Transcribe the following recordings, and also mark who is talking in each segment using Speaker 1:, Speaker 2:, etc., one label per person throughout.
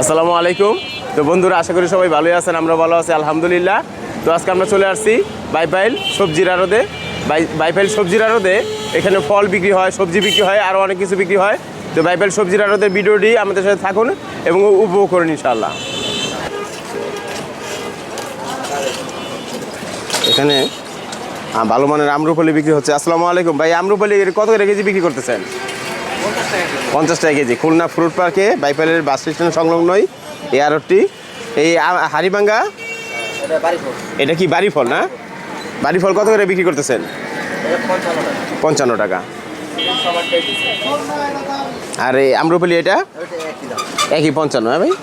Speaker 1: আসসালামু আলাইকুম। তো বন্ধুরা, আশা করি সবাই ভালোই আছেন, আমরা ভালো আছি আলহামদুলিল্লাহ। তো আজকে আমরা চলে আসছি বাইপাইল সবজির আড়তে। বাইপাইল সবজির আড়তে এখানে ফল বিক্রি হয়, সবজি বিক্রি হয়, আরও অনেক কিছু বিক্রি হয়। তো বাইপাইল সবজির আড়তের ভিডিওটি আমাদের সাথে থাকুন এবং উপভোগ করুন ইনশাআল্লাহ। এখানে ভালো মানের আম্রপালি বিক্রি হচ্ছে। আসসালামু আলাইকুম ভাই, আম্রপালি কত করে কেজি বিক্রি করতেছেন? 50 টাকা কেজি। খুলনা ফ্রুট পার্কে বাইপাইলের বাস স্ট্যান্ড সংলগ্নই এই আড়তটি। এই হাড়িভাঙ্গা এটা কি বাড়ি ফল না? বাড়ি ফল কত করে বিক্রি করতেছেন? 55 টাকা। আর এই আম্রপালি এটা একই 55? হ্যাঁ ভাই,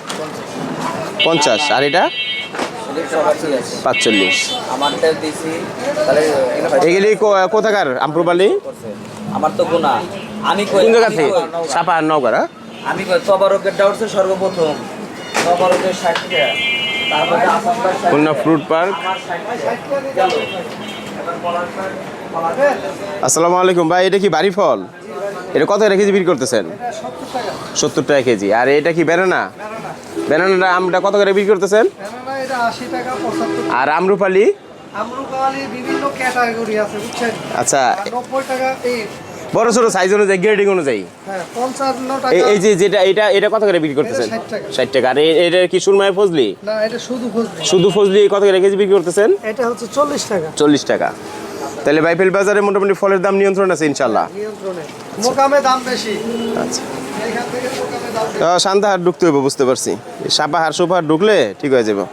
Speaker 1: 50। আর এটা 45। এগুলি কোথাকার আম্রপালি?
Speaker 2: আমার তো গুণা। আমি
Speaker 1: কোন জায়গা থেকে? সাপা আর নওগাঁ?
Speaker 2: আমি কই তবারকের ডাউটছে সর্বপ্রথম তবারকের 60 টাকা, তারপরে আসামবাগ
Speaker 1: খুলনা ফ্রুট পার্ক। আসসালামু আলাইকুম ভাই, এটা কি বাড়ি ফল? এটা কত কেজি বিক্রি করতেছেন? 70 টাকা কেজি। আর এটা কি বেনানা? বেনানাটা আমটা কত করে বিক্রি করতেছেন? আর আম্রপালি?
Speaker 3: আম্রপালি বিভিন্ন ক্যাটাগরি আছে বুঝছেন।
Speaker 1: আচ্ছা,
Speaker 3: 90 টাকা
Speaker 1: বড় ছোট সাইজ অনুযায়ী, গ্রেডিং অনুযায়ী।
Speaker 3: হ্যাঁ 55 টাকা।
Speaker 1: এই যে যেটা এটা কত করে বিক্রি করতেছেন? 60 টাকা। আর এটা কি সুরমাই ফজলি?
Speaker 3: না, এটা শুধু ফজলি।
Speaker 1: শুধু ফজলি কত করে কেজি বিক্রি করতেছেন?
Speaker 3: এটা হচ্ছে 40 টাকা।
Speaker 1: 40 টাকা। তাহলে বাইপাইল বাজারে মোটামুটি ফলের দাম নিয়ন্ত্রণ আছে ইনশাল্লাহ।
Speaker 3: নিয়ন্ত্রণে, মোকামে দাম বেশি।
Speaker 1: আচ্ছা,
Speaker 3: এইখান থেকে মোকামে দাম বেশি।
Speaker 1: শান্তাহার ঢুকতে হবে, বুঝতে পারছি। সাপাহার সোপাহার ঢুকলে ঠিক হয়ে যাবে।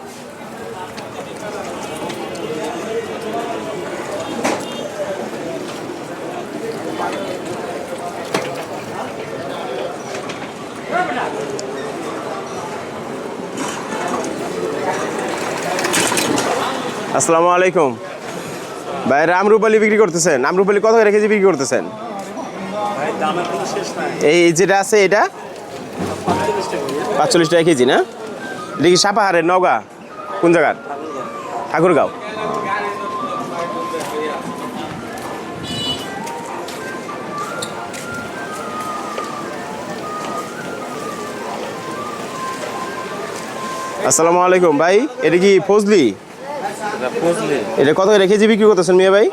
Speaker 1: আসসালামু আলাইকুম ভাই, আম্রপালি বিক্রি করতেছেন? আম্রপালি কত করে কেজি বিক্রি করতেছেন? এই যেটা আছে এটা 45 টাকা কেজি না? এটা কি সাপাহারের? নওগাঁ কোন জায়গার? ঠাকুরগাঁও। আসসালামু আলাইকুম ভাই, এটা কি ফজলি? এটা কত করে কেজি বিক্রি করতেছেন মিয়া ভাই?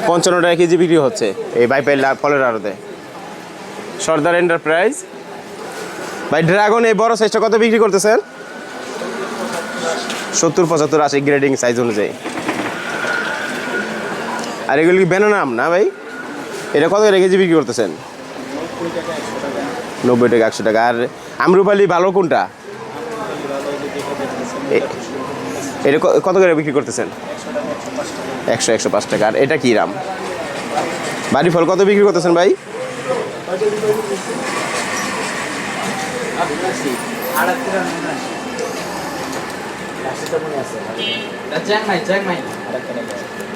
Speaker 1: 55 টাকা কেজি বিক্রি হচ্ছে এই বাইপাইল ফলের আড়তে। সর্দার এন্টারপ্রাইজ। ভাই ড্রাগন এই বড় সাইজটা কত বিক্রি করতেছেন? 70, 75, 80 গ্রেডিং সাইজ অনুযায়ী। আর এগুলি কি বেনানা আম না ভাই? এটা কত করে কেজি বিক্রি করতেছেন? 90 টাকা, 100 টাকা। আর আম্রপালি ভালো কোনটা? এটা কত করে বিক্রি করতেছেন? 100, 105 টাকা। আর এটা কি রাম? বাড়ি ফল কত বিক্রি করতেছেন ভাই?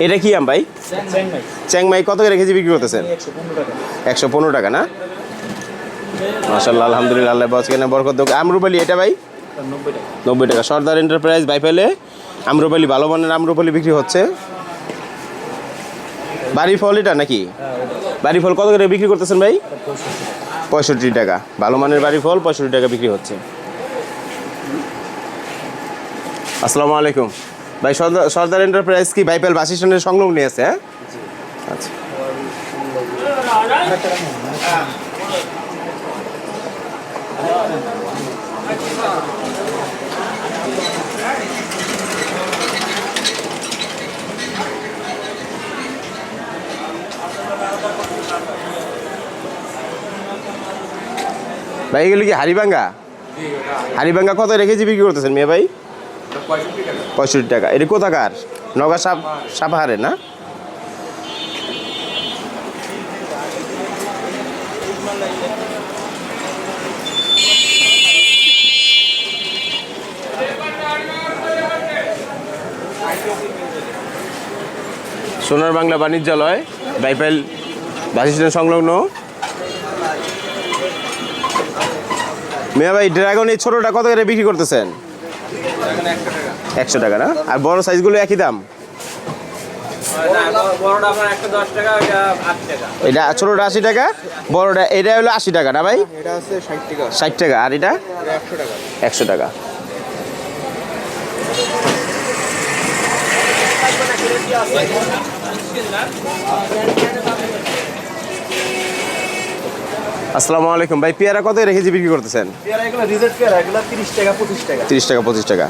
Speaker 1: এটা কি আম ভাই? চ্যাংমাই কত করে কেজি বিক্রি করতেছেন? 115 টাকা না? মাশাআল্লাহ, আলহামদুলিল্লাহ, আল্লাহ বাঁচাকে বরকত দেখ। আম্রপালি এটা ভাই 90 টাকা। সর্দার এন্টারপ্রাইজ বাইপাইলে আম্রপালি, ভালো মানের আম্রপালি বিক্রি হচ্ছে। বাড়ি ফল এটা নাকি? বাড়ি ফল কত করে বিক্রি করতেছেন ভাই? 65 টাকা। ভালো মানের বাড়ি ফল 65 টাকা বিক্রি হচ্ছে। আসসালামু আলাইকুম ভাই, সর্দার এন্টারপ্রাইজ কি বাইপাইল বাস স্ট্যান্ডের সংলগ্ন আছে? হ্যাঁ, আচ্ছা। ভাই এগুলো কি হাড়িভাঙ্গা? হাড়িভাঙ্গা কত রেখেছি বিক্রি করতেছেন মেয়ে ভাই? 65 টাকা। এটা কোথাকার? নওগাঁ সাপাহারের না? সোনার বাংলা বাণিজ্যালয় বাইপাইল বাস স্ট্যান্ড সংলগ্ন। মিয়া ভাই ড্রাগন এই ছোটোটা কত করে বিক্রি করতেছেন? 100 টাকা না? আর বড় সাইজগুলো একই দাম?
Speaker 2: বড়টা আপনার 110 টাকা, ওইটা 8 টাকা।
Speaker 1: এটা ছোটোটা 80 টাকা, বড়টা এটা হলো 80 টাকা না ভাই?
Speaker 3: এটা আছে 60 টাকা,
Speaker 1: 60 টাকা। আর এটা
Speaker 3: 100 টাকা।
Speaker 1: 100 টাকা। আসসালামু আলাইকুম ভাই, পেয়ারা কত রেখেছি বিক্রি করতেছেন?
Speaker 3: পেয়ারা এগুলো রিজেক্ট পেয়ারা, এগুলো 30 টাকা 25 টাকা।
Speaker 1: 30 টাকা 25 টাকা।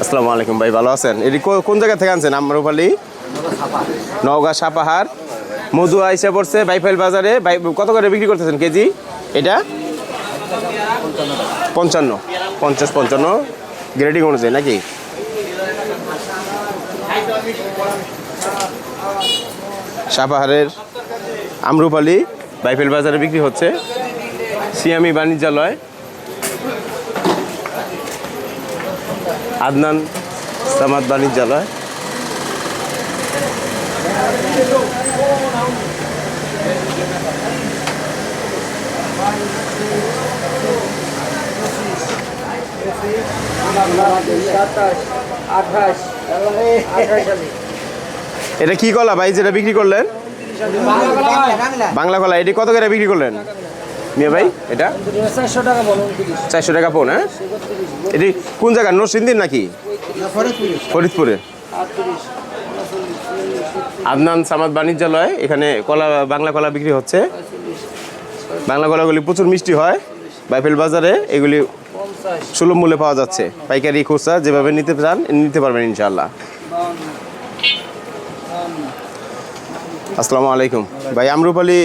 Speaker 1: আসসালামু আলাইকুম ভাই, ভালো আছেন? এটি কোন জায়গা থেকে আনছেন? আমরুপালি, নওগাঁ সাপাহার। মধু আইসা পড়ছে বাইফাইল বাজারে। কত করে বিক্রি করতেছেন কেজি? এটা 55, 50, 55 গ্রেডিং অনুযায়ী নাকি? সাপাহারের আমরুপালি বাইফেল বাজারে বিক্রি হচ্ছে। সিয়ামি বাণিজ্যালয়, আদনান সামাদ বাণিজ্যালয়। এটা কি কলা ভাই যেটা বিক্রি করলেন? বাংলা কলা। এটি কত করে বিক্রি করলেন মিয়া ভাই? এটা
Speaker 3: 400 টাকা বলুন।
Speaker 1: 400 টাকা পোন। হ্যাঁ, এটি কোন জায়গা? নরসিংদীর নাকি ফরিদপুরে? আদনান সামাদ বাণিজ্যালয়। এখানে কলা, বাংলা কলা বিক্রি হচ্ছে। বাংলা কলাগুলি প্রচুর মিষ্টি হয় বাইফেল বাজারে। এগুলি সুলভ মূল্যে পাওয়া যাচ্ছে। পাইকারি খুচরা যেভাবে নিতে চান নিতে পারবেন ইনশাআল্লাহ। আসসালামু আলাইকুম ভাই, আমরুপালি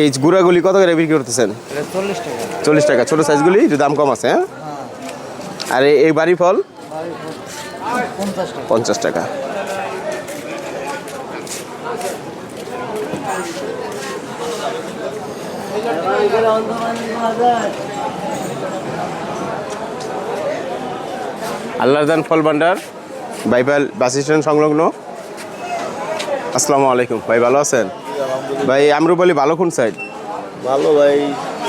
Speaker 1: এই গুঁড়াগুলি কত করে বিক্রি করতেছেন?
Speaker 3: 40 টাকা।
Speaker 1: 40 টাকা। ছোটো সাইজগুলি একটু দাম কম আছে। হ্যাঁ, আর এই বাড়ি ফল 50 টাকা। আল্লাহদান ফল ভান্ডার, বাইপাল বাস স্ট্যান্ড সংলগ্ন। আসসালামু আলাইকুম ভাই, ভালো আছেন? ভাই আমরুপালি ভালো কোন সাইড?
Speaker 4: ভালো ভাই,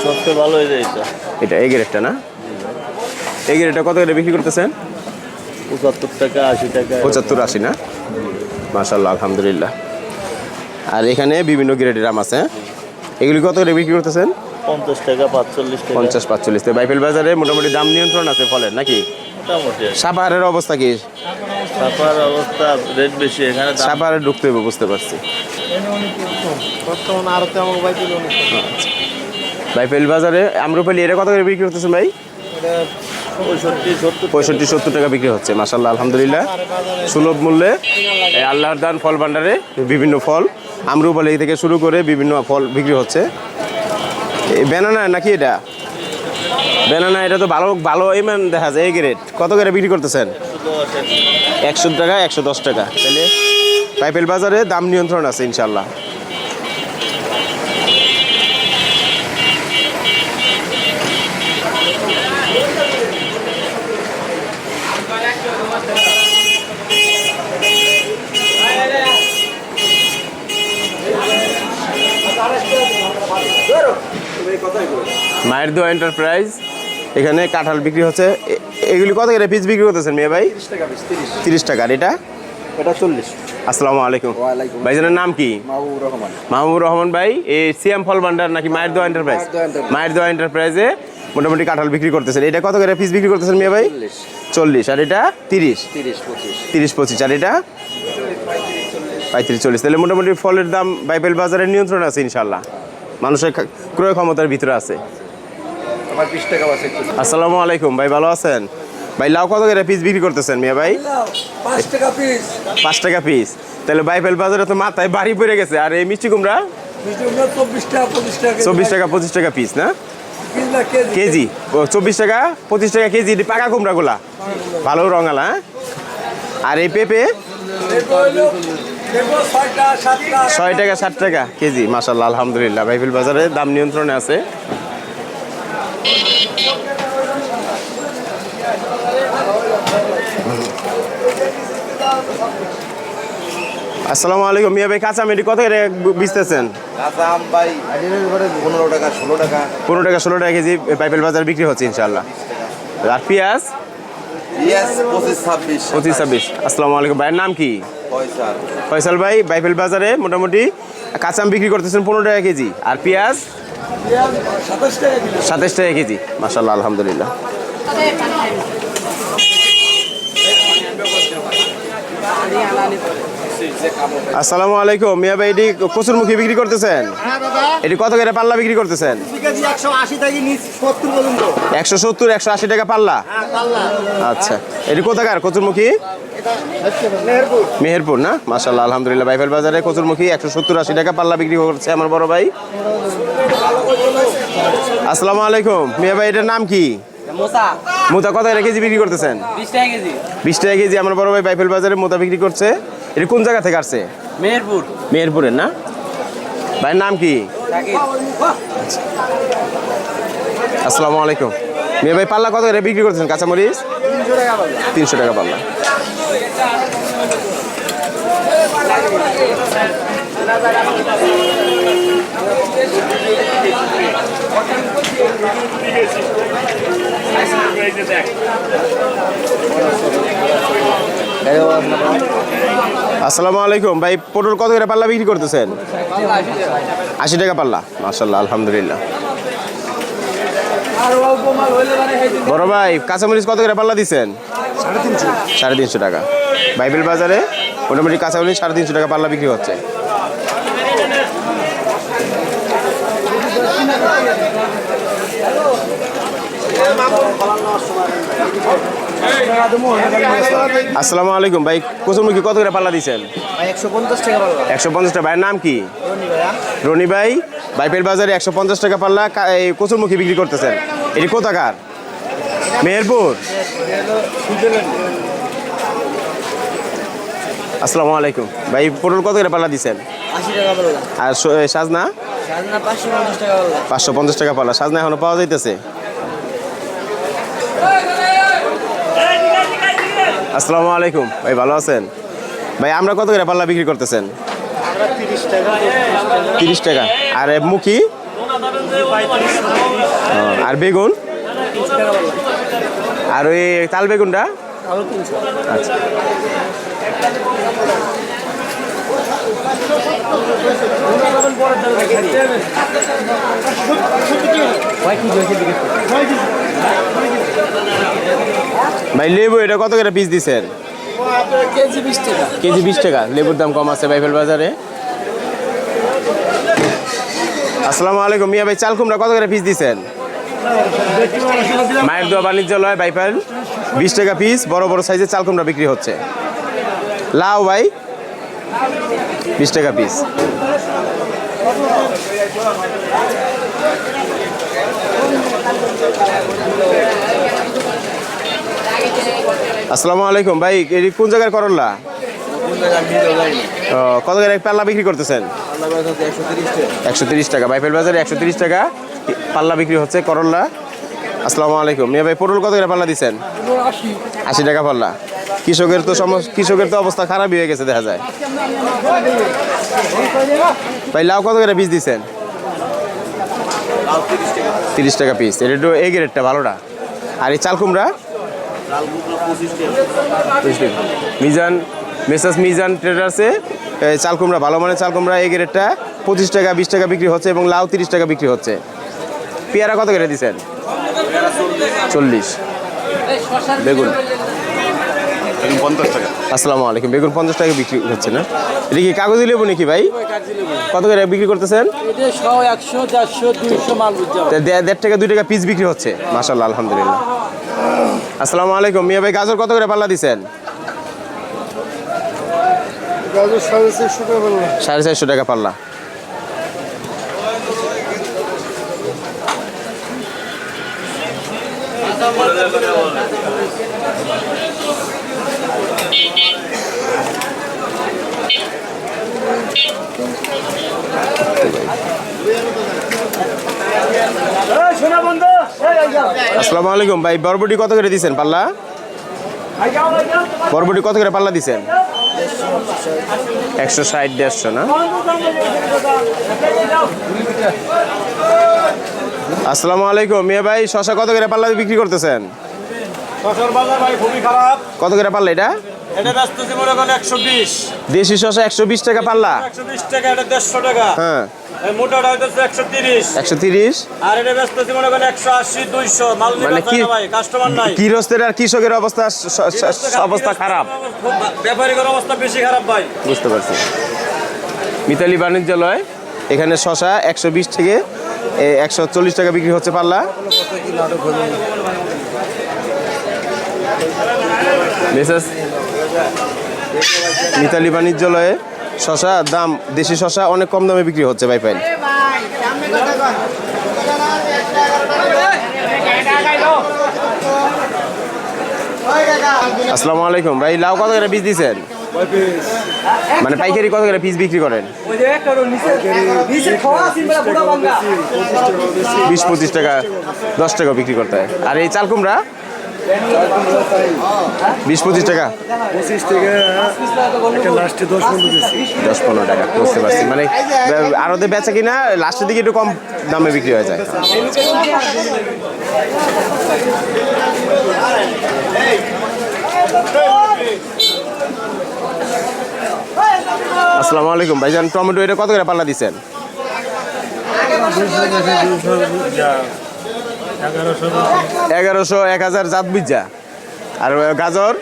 Speaker 4: সবচেয়ে ভালো হয়ে যায় এটা।
Speaker 1: এটা এই গ্রেডটা না? এই গ্রেডটা কত করে বিক্রি করতেছেন?
Speaker 4: 75 টাকা, 80 টাকা।
Speaker 1: 75, 80 না? মাশাআল্লাহ, আলহামদুলিল্লাহ। আর এখানে বিভিন্ন গ্রেডের আম আছে। এগুলি কত করে বিক্রি করতেছেন?
Speaker 4: 50 টাকা, 45 টাকা।
Speaker 1: 50, 45। তো বাইফেল বাজারে মোটামুটি দাম নিয়ন্ত্রণ আছে ফলের নাকি?
Speaker 4: মোটামুটি।
Speaker 1: সাপাহারের অবস্থা কি?
Speaker 4: সাপার অবস্থা রেট বেশি এখানে।
Speaker 1: সাপাহারে ঢুকতে হবে, বুঝতে পারছি।
Speaker 3: বর্তমানে আরতে আমার মোবাইল কিলো অনেক কম।
Speaker 1: বাইফেল বাজারে আমরুপালি এটা কত করে বিক্রি করতেছেন ভাই?
Speaker 3: এটা
Speaker 4: 65,
Speaker 1: 65, 70 টাকা বিক্রি হচ্ছে। মাশাআল্লাহ, আলহামদুলিল্লাহ। সুলভ মূল্যে এই আল্লাহর দান ফল ভান্ডারে বিভিন্ন ফল, আমরুপালি থেকে শুরু করে বিভিন্ন ফল বিক্রি হচ্ছে। এই ব্যানানা নাকি এটা? ব্যানানা এটা তো ভালো ভালো ইমান দেখা যায়। এই গ্রেড কত করে বিক্রি করতেছেন? 100 টাকা, 110 টাকা। তাহলে বাইফেল বাজারে দাম নিয়ন্ত্রণ আছে ইনশাআল্লাহ। মায়ের দোয়া এন্টারপ্রাইজ, এখানে কাঁঠাল বিক্রি হচ্ছে। এগুলি কত করে পিস বিক্রি করতেছেন মিয়া ভাই?
Speaker 3: 30 টাকা পিস।
Speaker 1: 30 টাকা। আর এটা?
Speaker 3: এটা 40।
Speaker 1: আসসালামু আলাইকুম
Speaker 3: ওয়ালাইকুম
Speaker 1: ভাইজানের নাম কি?
Speaker 3: মাহবুবুর রহমান।
Speaker 1: মাহবুবুর রহমান ভাই, এই সিয়াম ফল ভান্ডার নাকি মায়ের দোয়া এন্টারপ্রাইজ?
Speaker 3: মায়ের দোয়া এন্টারপ্রাইজ।
Speaker 1: মায়ের দোয়া এন্টারপ্রাইজে মোটামুটি কাঁঠাল বিক্রি করতেছেন। এটা কত করে পিস বিক্রি করতেছেন মিয়া ভাই? 40। আর এটা 30, 30, 25। আর এটা 35, 40। তাহলে মোটামুটি ফলের দাম বাইবেল বাজারের নিয়ন্ত্রণ আছে ইনশাল্লাহ। মানুষের ক্রয় ক্ষমতার ভিতরে আছে।
Speaker 3: আমার 20 টাকা আছে।
Speaker 1: আসসালামু আলাইকুম ভাই, ভালো আছেন? ভাই লাউ কত করে পিস বিক্রি করতেছেন মিয়া ভাই?
Speaker 3: 5 টাকা পিস।
Speaker 1: 5 টাকা পিস। তাহলে বাইবেল বাজারে তো মাথায় বাড়ি পড়ে গেছে। আর এই মিষ্টি কুমড়া?
Speaker 3: মিষ্টি কুমড়া 24 টাকা 25 টাকা।
Speaker 1: 24 টাকা 25 টাকা পিস না?
Speaker 3: পিস না কেজি।
Speaker 1: কেজি 24 টাকা 25 টাকা কেজি। এটি পাকা কুমড়াগুলা ভালো রঙালা। হ্যাঁ, আর এই পেঁপে?
Speaker 3: দেখো 6 টাকা 7 টাকা।
Speaker 1: 6 টাকা 7 টাকা কেজি। মাশাআল্লাহ, আলহামদুলিল্লাহ। বাইবেল বাজারে দাম নিয়ন্ত্রণে আছে। আসসালামু আলাইকুম মিয়া ভাই, কাঁচা মেডি কত করে বেচতেছেন?
Speaker 4: কাঁচা আম ভাই 15 টাকা, 16 টাকা।
Speaker 1: 15 টাকা 16 টাকা কেজি বাইবেল বাজারে বিক্রি হচ্ছে ইনশাআল্লাহ। আর পেঁয়াজ?
Speaker 4: পিঁয়াজ 25, 26।
Speaker 1: 25, 26। আসসালামু আলাইকুম, ভাইয়ের নাম কি? ফয়সাল ভাই বাইফেল বাজারে মোটামুটি কাঁচা আম বিক্রি করতেছেন 15 টাকা কেজি, আর পেঁয়াজ 27 টাকা কেজি। মাশাআল্লাহ, আলহামদুলিল্লাহ। আসসালামু আলাইকুম মিয়া ভাই, এটি কচুরমুখী বিক্রি করতেছেন? এটি কত করে পাল্লা বিক্রি করতেছেন? 170 180 টাকা পাল্লা। আচ্ছা, এটি কোথাকার কচুরমুখী? মেহেরপুর না? মাশাআল্লাহ, আলহামদুলিল্লাহ। বাইফেল বাজারে কচুরমুখী 170 80 টাকা পাল্লা বিক্রি করছে আমার বড় ভাই। আসসালামু আলাইকুম মিয়া ভাই, এটার নাম কি? মোতা কত করে কেজি বিক্রি করতেছেন?
Speaker 2: 20 টাকা কেজি।
Speaker 1: 20 টাকা কেজি আমার বড় ভাই বাইফেল বাজারে মোতা বিক্রি করছে। এটা কোন জায়গা থেকে আসছে?
Speaker 2: মেহেরপুর।
Speaker 1: মেহেরপুরের না? ভাইয়ের নাম কি? আসসালামু আলাইকুম মিয়া ভাই, পাল্লা কত করে বিক্রি করতেছেন কাঁচামরিচ? 300 টাকা পাল্লা। আসসালামু আলাইকুম ভাই, পটল কত করে পাল্লা বিক্রি করতেছেন? 80 টাকা পাল্লা। মাশাআল্লাহ, আলহামদুলিল্লাহ। বড় ভাই, কাঁচামরিচ কত করে পাল্লা দিচ্ছেন? 350 টাকা। বাইবেল বাজারে মোটামুটি কাঁচামরিচ 350 টাকা পাল্লা বিক্রি হচ্ছে। আসসালামু আলাইকুম ভাই, কচুরমুখী কত করে পাল্লা দিচ্ছেন?
Speaker 2: 150 টাকা পাল্লা।
Speaker 1: 150 টাকা। ভাইয়ের নাম কি? রনি ভাই, বাইপেল বাজারে 150 টাকা পাল্লা এই কচুরমুখী বিক্রি করতেছেন। এটি কোথাকার? মেহেরপুর। আসসালামু আলাইকুম ভাই, পটল কত করে পাল্লা দিচ্ছেন?
Speaker 2: 80 টাকা পাল্লা।
Speaker 1: আর সাজনা?
Speaker 2: সাজনা 550 টাকা পাল্লা।
Speaker 1: 550 টাকা পাল্লা। সাজনা এখনো পাওয়া যাইতেছে? আসসালামু আলাইকুম ভাই, ভালো আছেন? ভাই আমরা কত করে পাল্লা বিক্রি করতেছেন? 30 টাকা। আর মুখী? আর বেগুন? আর ওই তাল বেগুনটা? আচ্ছা। ভাই লেবু এটা কত করে পিস দিচ্ছেন?
Speaker 2: কেজি 20 টাকা।
Speaker 1: কেজি 20 টাকা। লেবুর দাম কম আছে বাইফেল বাজারে। আসসালামু আলাইকুম মিয়া ভাই, চাল কুমড়া কত করে পিস দিচ্ছেন? মায়ের দোয়া বাণিজ্যালয় বাইফেল 20 টাকা পিস। বড় বড় সাইজের চাল কুমড়া বিক্রি হচ্ছে। লাউ ভাই 20 টাকা পিস। আসসালামু আলাইকুম ভাই, এটি কোন জায়গার করল্লা? কত করে পাল্লা বিক্রি করতেছেন? 130 টাকা। বাইফেল বাজারে 130 টাকা পাল্লা বিক্রি হচ্ছে করল্লা। আসসালামু আলাইকুম মিয়া ভাই, পটল কত করে পাল্লা দিচ্ছেন? 80 টাকা পাল্লা। কৃষকের তো অবস্থা খারাপই হয়ে গেছে দেখা যায়। ভাই লাউ কত করে পিস দিচ্ছেন? 30 টাকা পিস। এটা একটু এই গ্রেডটা ভালোটা। আর এই চাল কুমড়া? মিজান মেসাস মিজান ট্রেডার্সে চাল কুমড়া ভালো মানের চাল কুমড়া এই গ্রেডটা 25 টাকা 20 টাকা বিক্রি হচ্ছে এবং লাউ 30 টাকা বিক্রি হচ্ছে। পেয়ারা কত করে দিচ্ছেন? 40। বেগুন
Speaker 4: 50 টাকা।
Speaker 1: আসসালামু আলাইকুম, বেগুন 50 টাকা বিক্রি হচ্ছে না? এটা কি কাগজি লেবু নাকি ভাই? কত করে বিক্রি করতেছেন?
Speaker 2: 100 100 400 200 মাল বুঝাও।
Speaker 1: 1.5 টাকা 2 টাকা পিস বিক্রি হচ্ছে। মাশাআল্লাহ, আলহামদুলিল্লাহ। আসসালামু আলাইকুম মিয়া ভাই, গাজর কত করে পাল্লা দিচ্ছেন?
Speaker 3: গাজর 450 টাকা পাল্লা।
Speaker 1: 450 টাকা পাল্লা। আসসালামু আলাইকুম ভাই, বরবটি কত করে দিচ্ছেন পাল্লা? বরবটি কত করে পাল্লা দিচ্ছেন? 160 150 না? আসসালামু আলাইকুম মিয়া ভাই, শশা কত করে পাল্লা বিক্রি করতেছেন?
Speaker 3: শশার বাজার ভাই খুবই খারাপ।
Speaker 1: কত করে পাল্লা এটা?
Speaker 3: এটা ব্যস্ত আছে মনে করেন 120।
Speaker 1: দেশি শসা 120 টাকা পাল্লা।
Speaker 3: 120 টাকা, এটা 150 টাকা।
Speaker 1: হ্যাঁ,
Speaker 3: এই মোটাটা হইতেছে 130।
Speaker 1: 130।
Speaker 3: আর এটা ব্যস্ত আছে মনে করেন 180, 200। মাল
Speaker 1: মানে
Speaker 3: নিবে
Speaker 1: কি
Speaker 3: না ভাই, কাস্টমার নাই।
Speaker 1: গৃহস্থের আর কৃষকের অবস্থা অবস্থা খারাপ।
Speaker 3: খুব ব্যাপারীর অবস্থা বেশি খারাপ ভাই।
Speaker 1: বুঝতে পারছি। মিতালি বাণিজ্যালয় এখানে শসা 120 থেকে 140 টাকা বিক্রি হচ্ছে পাল্লা। মেসেস মিতালি বাণিজ্যালয়ে শসা দাম, দেশি শসা অনেক কম দামে বিক্রি হচ্ছে ভাই পাইল। আসসালামু আলাইকুম ভাই, লাউ কত করে পিস দিচ্ছেন? মানে পাইকারি কত করে পিস বিক্রি করেন? 20-25 টাকা, 10 টাকা বিক্রি করতে হয়। আর এই চাল কুমড়া 20-25 টাকা, 10-15 টাকা। বুঝতে পারছি, মানে আরতে বেচা কিনা লাস্টের দিকে একটু কম দামে বিক্রি হয়ে যায়। আসসালামু আলাইকুম ভাইজান, টমেটো এটা কত করে পাল্লা দিচ্ছেন? 1100, 1000 জাত বুঝা। আর গাজর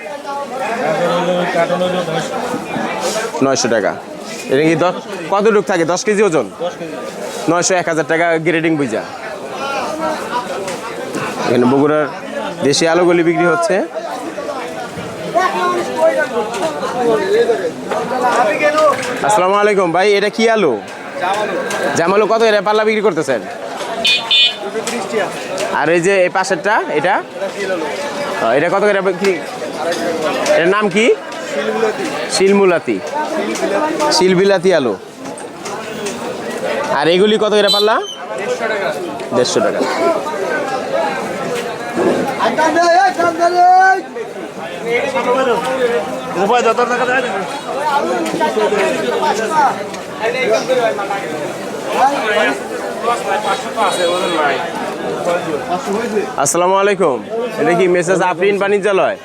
Speaker 1: 900 টাকা। এটা কি কতটুক থাকে? 10 কেজি ওজন? 900, 1000 টাকা গ্রেডিং বুঝা। এখানে বগুড়ার দেশি আলুগুলি বিক্রি হচ্ছে। আসসালামু আলাইকুম ভাই, এটা কি আলু? জামালু কত করে পাল্লা বিক্রি করতেছেন? আর এই যে এই পাশেরটা এটা এটা কত করে বিক্রি? এর নাম কি? শিলমুলাতি, শিলবিলাতি আলু। আর এগুলি কত করে পাল্লা? 150 টাকা। আসসালামু আলাইকুম, এটা কি মেসেজ আফরিন বাণিজ্যালয়?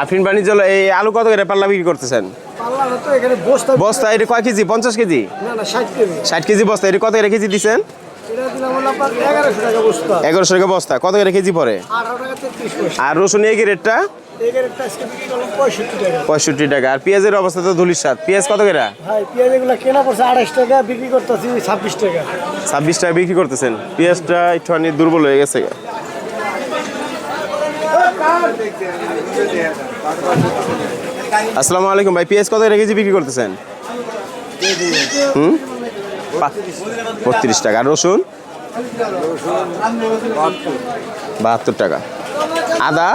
Speaker 1: আফরিন বাণিজ্যালয়, এই আলু কত করে পাল্লা বিক্রি করতেছেন? বস্তা এটা কয় কেজি? 50 কেজি? 60 কেজি বস্তা। এটা কত করে কেজি দিচ্ছেন? 1100 টাকা বস্তা। কত করে কেজি পড়ে? আর রসুন এই রেটটা 65 টাকা। আর পেঁয়াজের অবস্থা তো ধুলির সাথ। পেঁয়াজ কত করে?
Speaker 5: কেনা পড়ছে 28 টাকা, বিক্রি করতেছি 26 টাকা।
Speaker 1: 26 টাকা বিক্রি করতেছেন। পেঁয়াজটা একটুখানি দুর্বল হয়ে গেছে। আসসালামু আলাইকুম ভাই, পেঁয়াজ কত করে কেজি বিক্রি করতেছেন? 32 টাকা। আর রসুন 72 টাকা। আদা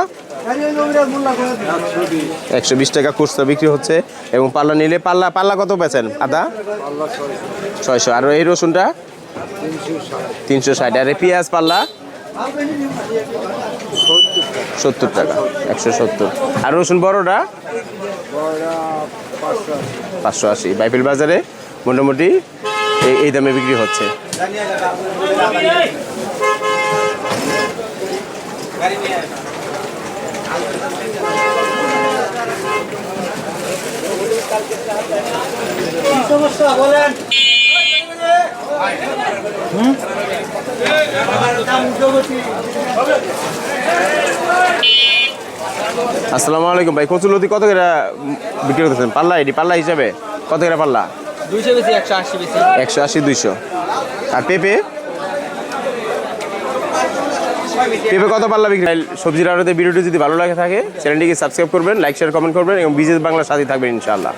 Speaker 1: 120 টাকা খুচরা বিক্রি হচ্ছে। এবং পাল্লা নিলে পাল্লা কত বেচেন আদা? 600। আর এই রসুনটা 360। আর এই পেঁয়াজ পাল্লা 70 টাকা, 170। আর রসুন বড়টা 580। বাইফিল বাজারে মোটামুটি এই দামে বিক্রি হচ্ছে। আসসালামু আলাইকুম ভাই, কচুলতি কত করে বিক্রি করতেছেন পাল্লা? এটি পাল্লা হিসাবে কত করে পাল্লা?
Speaker 2: 200 বেশি, 180 বেশি।
Speaker 1: 180, 200। আর পেঁপে কত পাল্লা বিক্রি? সবজির আড়তে ভিডিওটি যদি ভালো লাগে থাকে চ্যানেলটিকে সাবস্ক্রাইব করবেন, লাইক শেয়ার কমেন্ট করবেন এবং বিজনেস বাংলার সাথে থাকবেন ইনশাআল্লাহ।